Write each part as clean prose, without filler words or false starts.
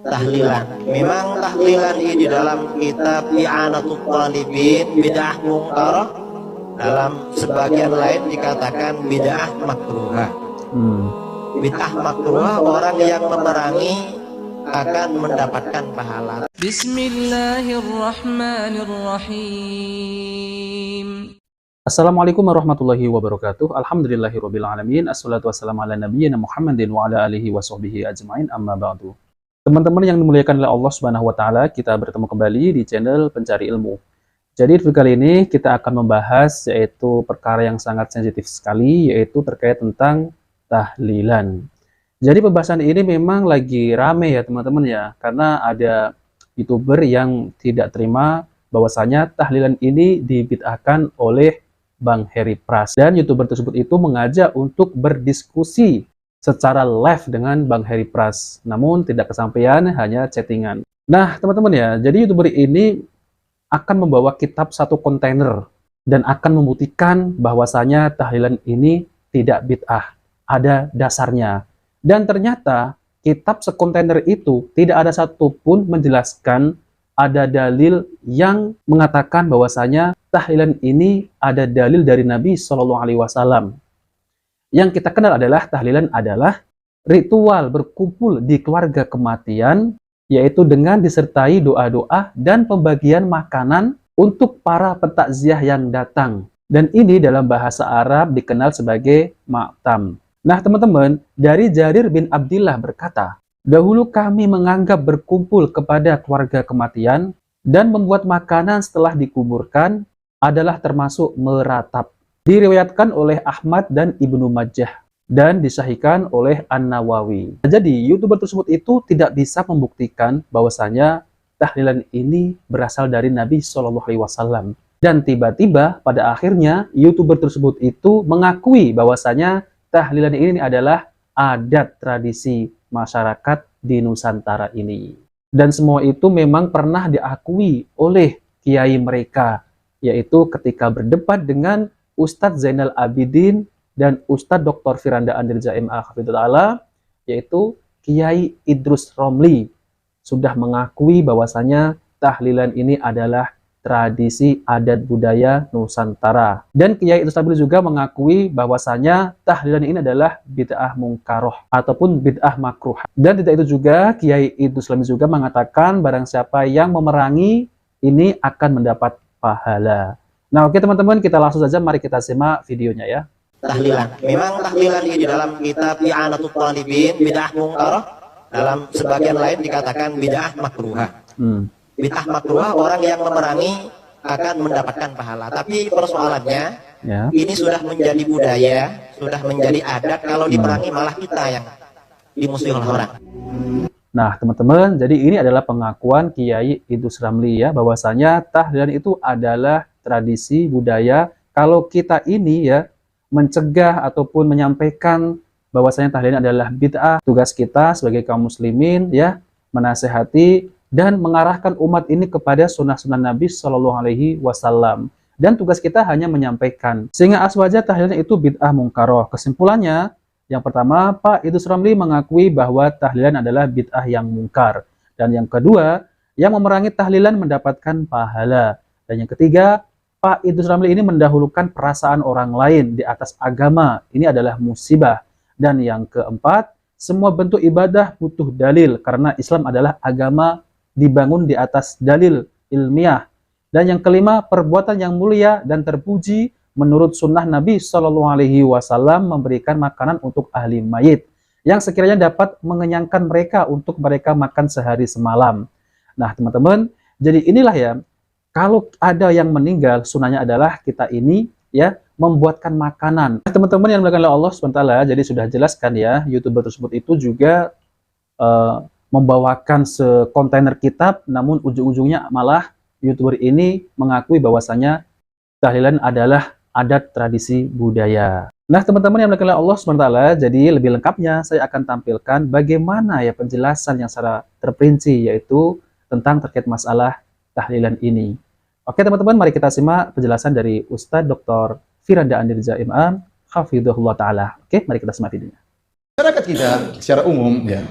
Tahlilan. Memang tahlilan ini di dalam kitab I'anatul Talibin bid'ah mungkarah, dalam sebagian lain dikatakan bid'ah makruhah. Bid'ah makruhah, orang yang memerangi akan mendapatkan pahala. Bismillahirrahmanirrahim. Assalamualaikum warahmatullahi wabarakatuh. Alhamdulillahirabbil alamin. Assalatu wassalamu ala nabiyyina Muhammadin wa ala alihi washabbihi ajmain. Amma ba'du. Teman-teman yang dimuliakan oleh Allah Subhanahu wa taala, kita bertemu kembali di channel Pencari Ilmu. Jadi video kali ini kita akan membahas yaitu perkara yang sangat sensitif sekali, yaitu terkait tentang tahlilan. Jadi pembahasan ini memang lagi rame ya teman-teman ya, karena ada YouTuber yang tidak terima bahwasanya tahlilan ini dibid'ahkan oleh Bang Heri Pras, dan YouTuber tersebut itu mengajak untuk berdiskusi secara live dengan Bang Heri Pras, namun tidak kesampaian, hanya chattingan. Nah teman-teman ya, jadi YouTuber ini akan membawa kitab satu kontainer dan akan membuktikan bahwasanya tahlilan ini tidak bid'ah, ada dasarnya. Dan ternyata kitab sekontainer itu tidak ada satupun menjelaskan ada dalil yang mengatakan bahwasanya tahlilan ini ada dalil dari Nabi Shallallahu Alaihi Wasallam. Yang kita kenal adalah tahlilan adalah ritual berkumpul di keluarga kematian, yaitu dengan disertai doa-doa dan pembagian makanan untuk para pentakziah yang datang. Dan ini dalam bahasa Arab dikenal sebagai ma'tam. Nah teman-teman, dari Jarir bin Abdillah berkata, dahulu kami menganggap berkumpul kepada keluarga kematian dan membuat makanan setelah dikuburkan adalah termasuk meratap. Diriwayatkan oleh Ahmad dan Ibnu Majah dan disahihkan oleh An-Nawawi. Jadi YouTuber tersebut itu tidak bisa membuktikan bahwasanya tahlilan ini berasal dari Nabi Shallallahu Alaihi Wasallam. Dan tiba-tiba pada akhirnya YouTuber tersebut itu mengakui bahwasanya tahlilan ini adalah adat tradisi masyarakat di Nusantara ini. Dan semua itu memang pernah diakui oleh kiai mereka, yaitu ketika berdebat dengan Ustadz Zainal Abidin dan Ustadz Dr. Firanda Andirja MA Hafidhullah, yaitu Kiai Idrus Romli, sudah mengakui bahwasanya tahlilan ini adalah tradisi adat budaya Nusantara. Dan Kiai Idrus Romli juga mengakui bahwasanya tahlilan ini adalah bid'ah mungkaroh ataupun bid'ah makruh. Dan tidak itu juga, Kiai Idrus Romli juga mengatakan barang siapa yang memerangi ini akan mendapat pahala. Nah oke teman-teman, kita langsung saja mari kita simak videonya ya. Tahlilan. Memang tahlilan ini di dalam kitab I'anatul Talibin bid'ah mungkarah, dalam sebagian lain dikatakan bid'ah makruhah. Bid'ah makruhah, orang yang memerangi akan mendapatkan pahala. Tapi persoalannya ya, ini sudah menjadi budaya, sudah menjadi adat, kalau diperangi malah kita yang dimusuhi oleh orang. Nah teman-teman, jadi ini adalah pengakuan Kiai Idrus Romli ya, bahwasanya tahlilan itu adalah tradisi budaya. Kalau kita ini ya mencegah ataupun menyampaikan bahwasanya tahlilan adalah bid'ah, tugas kita sebagai kaum muslimin ya menasehati dan mengarahkan umat ini kepada sunnah-sunnah Nabi Shallallahu Alaihi Wasallam. Dan tugas kita hanya menyampaikan, sehingga aswaja tahlilan itu bid'ah mungkaroh. Kesimpulannya, yang pertama, Pak Idrus Romli mengakui bahwa tahlilan adalah bid'ah yang mungkar. Dan yang kedua, yang memerangi tahlilan mendapatkan pahala. Dan yang ketiga, Pak Idrus Romli ini mendahulukan perasaan orang lain di atas agama. Ini adalah musibah. Dan yang keempat, semua bentuk ibadah butuh dalil, karena Islam adalah agama dibangun di atas dalil ilmiah. Dan yang kelima, perbuatan yang mulia dan terpuji menurut sunnah Nabi Shallallahu Alaihi Wasallam memberikan makanan untuk ahli mayit yang sekiranya dapat mengenyangkan mereka untuk mereka makan sehari semalam. Nah teman-teman, jadi inilah ya, kalau ada yang meninggal, sunnahnya adalah kita ini ya membuatkan makanan. Teman-teman yang dimuliakan oleh Allah SWT, jadi sudah jelaskan ya, YouTuber tersebut itu juga membawakan sekontainer kitab, namun ujung-ujungnya malah YouTuber ini mengakui bahwasanya tahlilan adalah adat tradisi budaya. Nah teman-teman yang dimuliakan oleh Allah SWT, jadi lebih lengkapnya saya akan tampilkan bagaimana ya penjelasan yang secara terperinci, yaitu tentang terkait masalah tahlilan ini. Oke teman-teman, mari kita simak penjelasan dari Ustadz Dr. Firanda Andirja MA Hafidhullah Ta'ala. Oke, mari kita simak videonya. Masyarakat kita secara umum ya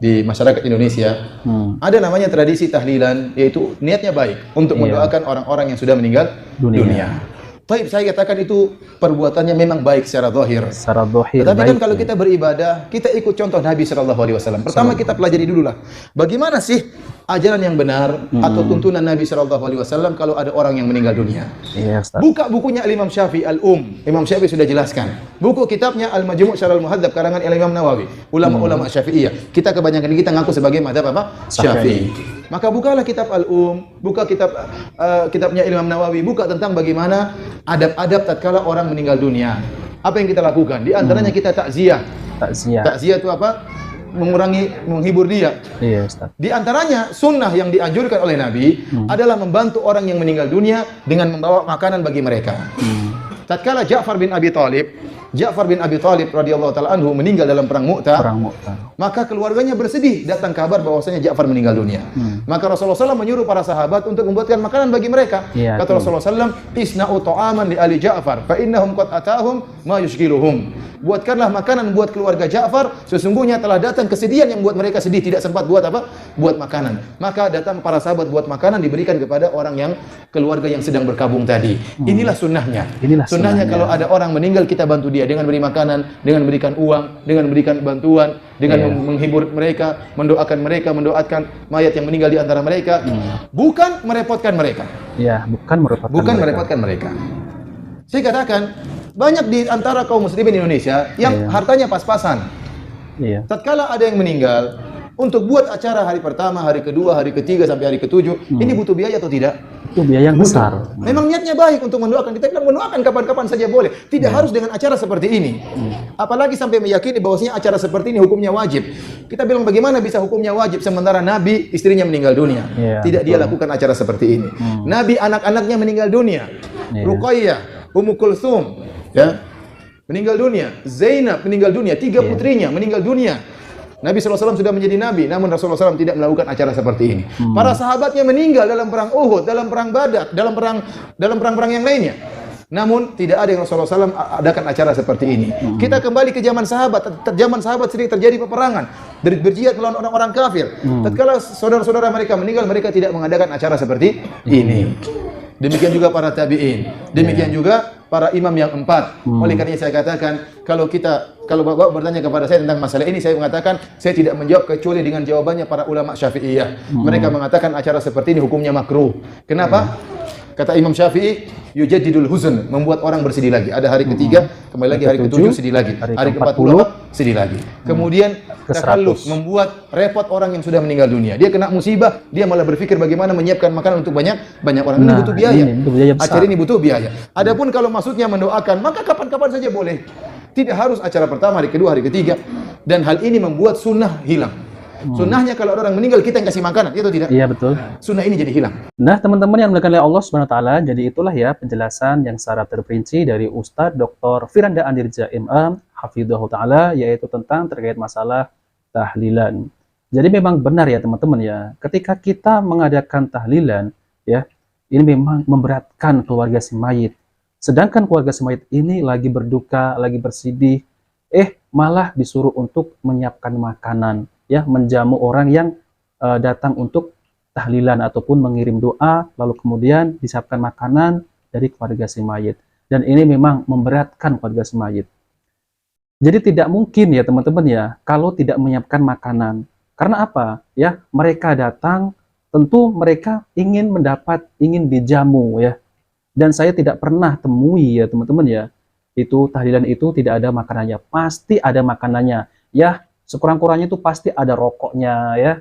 di masyarakat Indonesia, ada namanya tradisi tahlilan, yaitu niatnya baik untuk mendoakan orang-orang yang sudah meninggal dunia. Baik, saya katakan itu perbuatannya memang baik secara zahir. Secara zahir. Tetapi kan kalau kita beribadah, kita ikut contoh Nabi Shallallahu Alaihi Wasallam. Pertama kita pelajari dulu lah, bagaimana sih ajaran yang benar atau tuntunan Nabi Shallallahu Alaihi Wasallam kalau ada orang yang meninggal dunia. Iya, Ustaz. Buka bukunya Imam Syafi'i Imam Syafi'i sudah jelaskan. Buku kitabnya Al-Majmu' Syarhul Muhadzab karangan Imam Nawawi. Ulama-ulama Syafi'iyah. Kita kebanyakan kita ngaku sebagai mazhab apa? Syafi'i. Maka bukalah kitab buka kitabnya Imam Nawawi, buka tentang bagaimana adab-adab tatkala orang meninggal dunia. Apa yang kita lakukan? Di antaranya kita takziah. Takziah itu apa? Menghibur dia. Iya, Ustaz. Di antaranya sunnah yang dianjurkan oleh Nabi adalah membantu orang yang meninggal dunia dengan membawa makanan bagi mereka. Tatkala Ja'far bin Abi Thalib radhiyallahu taala anhu meninggal dalam perang Mu'tah. Maka keluarganya bersedih, datang kabar bahwasanya Ja'far meninggal dunia. Maka Rasulullah SAW menyuruh para sahabat untuk membuatkan makanan bagi mereka. Kata Rasulullah SAW, "Isna'u ta'aman li ali Ja'far, fa innahum qad atahum ma yushghiluhum." Buatkanlah makanan buat keluarga Ja'far, sesungguhnya telah datang kesedihan yang membuat mereka sedih, tidak sempat buat apa? Buat makanan. Maka datang para sahabat buat makanan, diberikan kepada orang yang keluarga yang sedang berkabung tadi. Inilah sunnahnya. Sunnahnya kalau ada orang meninggal, kita bantu dia dengan beri makanan, dengan berikan uang, dengan berikan bantuan, dengan menghibur mereka, mendoakan mayat yang meninggal di antara mereka, bukan merepotkan mereka. Iya, bukan merepotkan mereka. Saya katakan, banyak di antara kaum muslimin Indonesia yang hartanya pas-pasan. Tatkala ada yang meninggal, untuk buat acara hari pertama, hari kedua, hari ketiga, sampai hari ketujuh, ini butuh biaya atau tidak? Itu biaya yang besar. Memang niatnya baik untuk mendoakan. Kita bilang mendoakan kapan-kapan saja boleh. Tidak harus dengan acara seperti ini. Apalagi sampai meyakini bahwasanya acara seperti ini hukumnya wajib. Kita bilang bagaimana bisa hukumnya wajib sementara Nabi istrinya meninggal dunia. Tidak dia lakukan acara seperti ini. Nabi anak-anaknya meninggal dunia. Ruqayyah, Ummu Kulsum, meninggal dunia. Zainab meninggal dunia. 3 putrinya meninggal dunia. Nabi SAW sudah menjadi Nabi, namun Rasulullah SAW tidak melakukan acara seperti ini. Para sahabatnya meninggal dalam perang Uhud, dalam perang Badar, dalam perang-perang yang lainnya. Namun tidak ada yang Rasulullah SAW adakan acara seperti ini. Kita kembali ke zaman sahabat. Zaman sahabat sering terjadi peperangan, berjihad melawan orang-orang kafir. Tatkala saudara-saudara mereka meninggal, mereka tidak mengadakan acara seperti ini. Demikian juga para tabi'in. Demikian juga para imam yang 4. Oleh karena saya katakan, kalau Bapak bertanya kepada saya tentang masalah ini, saya mengatakan saya tidak menjawab kecuali dengan jawabannya para ulama Syafi'iyah. Mereka mengatakan acara seperti ini hukumnya makruh. Kenapa? Kata Imam Syafi'i, yujaddidul huzn, membuat orang bersedih lagi. Ada hari ketiga, kembali lagi hari ke-7 sedih lagi. Hari ke-40 sedih lagi. Kemudian takalluf, membuat repot orang yang sudah meninggal dunia. Dia kena musibah, dia malah berpikir bagaimana menyiapkan makanan untuk banyak orang. Ini butuh biaya. Acara ini butuh biaya. Adapun kalau maksudnya mendoakan, maka kapan-kapan saja boleh. Tidak harus acara pertama, hari kedua, hari ketiga. Dan hal ini membuat sunnah hilang. Sunnahnya kalau orang meninggal kita yang kasih makanan, itu tidak? Iya, betul. Sunnah ini jadi hilang. Nah, teman-teman yang dimuliakan oleh Allah Subhanahu wa taala, jadi itulah ya penjelasan yang secara terperinci dari Ustadz Dr. Firanda Andirja MA hafizahullah taala, yaitu tentang terkait masalah tahlilan. Jadi memang benar ya teman-teman ya, ketika kita mengadakan tahlilan ya, ini memang memberatkan keluarga si mayit. Sedangkan keluarga si mayit ini lagi berduka, lagi bersedih, malah disuruh untuk menyiapkan makanan, ya, menjamu orang yang datang untuk tahlilan ataupun mengirim doa, lalu kemudian disiapkan makanan dari keluarga si mayit. Dan ini memang memberatkan keluarga si mayit. Jadi tidak mungkin ya teman-teman ya, kalau tidak menyiapkan makanan. Karena apa? Ya, mereka datang, tentu mereka ingin dijamu ya. Dan saya tidak pernah temui ya teman-teman ya, itu tahlilan itu tidak ada makanannya. Pasti ada makanannya. Ya, sekurang-kurangnya itu pasti ada rokoknya ya.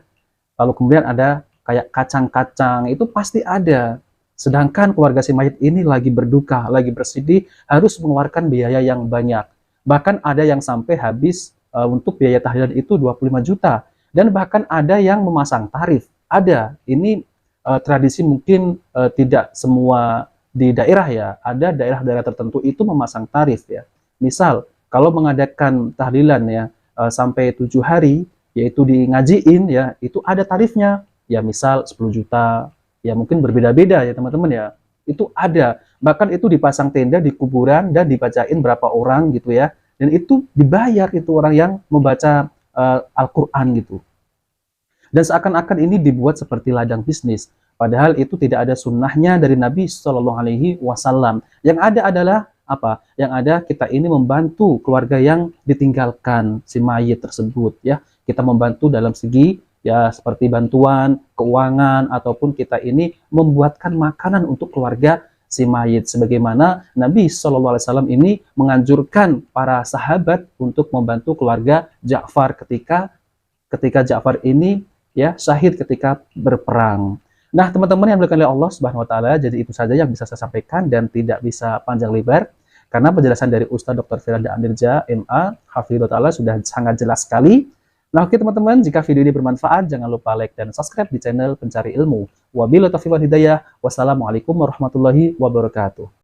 Lalu kemudian ada kayak kacang-kacang, itu pasti ada. Sedangkan keluarga si mayit ini lagi berduka, lagi bersedih, harus mengeluarkan biaya yang banyak. Bahkan ada yang sampai habis untuk biaya tahlilan itu 25 juta. Dan bahkan ada yang memasang tarif. Ada. Ini tradisi mungkin tidak semua di daerah ya. Ada daerah-daerah tertentu itu memasang tarif ya. Misal, kalau mengadakan tahlilan ya, sampai 7 hari, yaitu di ngajiin ya, itu ada tarifnya. Ya misal 10 juta, ya mungkin berbeda-beda ya teman-teman ya. Itu ada. Bahkan itu dipasang tenda di kuburan dan dibacain berapa orang gitu ya. Dan itu dibayar itu orang yang membaca Al-Quran gitu. Dan seakan-akan ini dibuat seperti ladang bisnis. Padahal itu tidak ada sunnahnya dari Nabi Shallallahu Alaihi Wasallam. Yang ada adalah apa? Yang ada kita ini membantu keluarga yang ditinggalkan si mayit tersebut, ya. Kita membantu dalam segi ya seperti bantuan keuangan ataupun kita ini membuatkan makanan untuk keluarga si mayit. Sebagaimana Nabi Shallallahu Alaihi Wasallam ini menganjurkan para sahabat untuk membantu keluarga Ja'far ketika Ja'far ini ya syahid ketika berperang. Nah, teman-teman yang dimuliakan oleh Allah Subhanahu wa taala, jadi itu saja yang bisa saya sampaikan dan tidak bisa panjang lebar karena penjelasan dari Ustaz Dr. Firanda Amirja MA Hafidhullah taala sudah sangat jelas sekali. Nah, oke teman-teman, jika video ini bermanfaat jangan lupa like dan subscribe di channel Pencari Ilmu. Wabillahi taufiq wal hidayah. Wassalamualaikum warahmatullahi wabarakatuh.